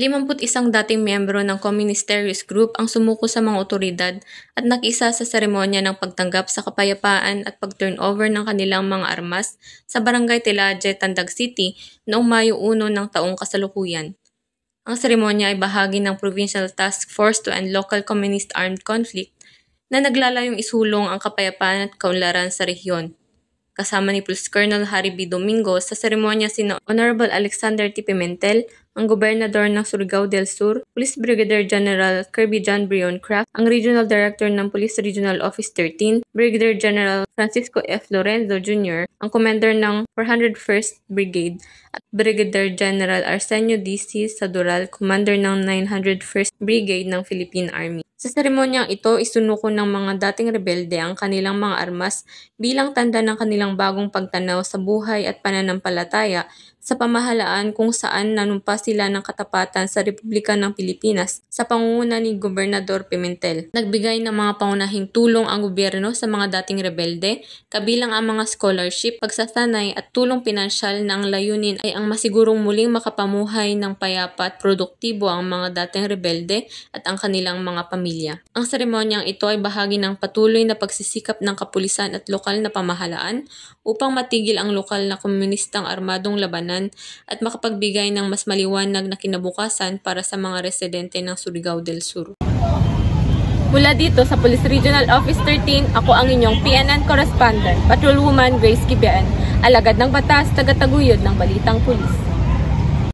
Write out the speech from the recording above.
51 dating miyembro ng Communist Terrorist Group ang sumuko sa mga otoridad at nakiisa sa seremonya ng pagtanggap sa kapayapaan at pag-turnover ng kanilang mga armas sa Barangay Tilaje, Tandag City noong Mayo 1 ng taong kasalukuyan. Ang seremonya ay bahagi ng Provincial Task Force to End Local Communist Armed Conflict na naglalayong isulong ang kapayapaan at kaunlaran sa rehiyon. Kasama ni Police Colonel Harry B. Domingo sa seremonya sina Honorable Alexander T. Pimentel, ang Gobernador ng Surigao del Sur, Police Brigadier General Kirby John Brion Craft, ang Regional Director ng Police Regional Office 13, Brigadier General Francisco F. Lorenzo Jr., ang Commander ng 401st Brigade, at Brigadier General Arsenio D.C. Sadural, Commander ng 901st Brigade ng Philippine Army. Sa seremonyang ito, isunuko ng mga dating rebelde ang kanilang mga armas bilang tanda ng kanilang bagong pagtanaw sa buhay at pananampalataya sa pamahalaan kung saan nanumpa sila ng katapatan sa Republika ng Pilipinas sa pangunguna ni Gobernador Pimentel. Nagbigay ng mga pangunahing tulong ang gobyerno sa mga dating rebelde, kabilang ang mga scholarship, pagsasanay at tulong pinansyal na ang layunin ay ang masigurong muling makapamuhay ng payapa at produktibo ang mga dating rebelde at ang kanilang mga pamilya. Ang seremonyang ito ay bahagi ng patuloy na pagsisikap ng kapulisan at lokal na pamahalaan upang matigil ang lokal na komunistang armadong labanan at makapagbigay ng mas maliwanag na kinabukasan para sa mga residente ng Surigao del Sur. Mula dito sa Police Regional Office 13, ako ang inyong PNN Correspondent, Patrolwoman Grace Kibian, alagad ng batas, tagataguyod ng Balitang Pulis.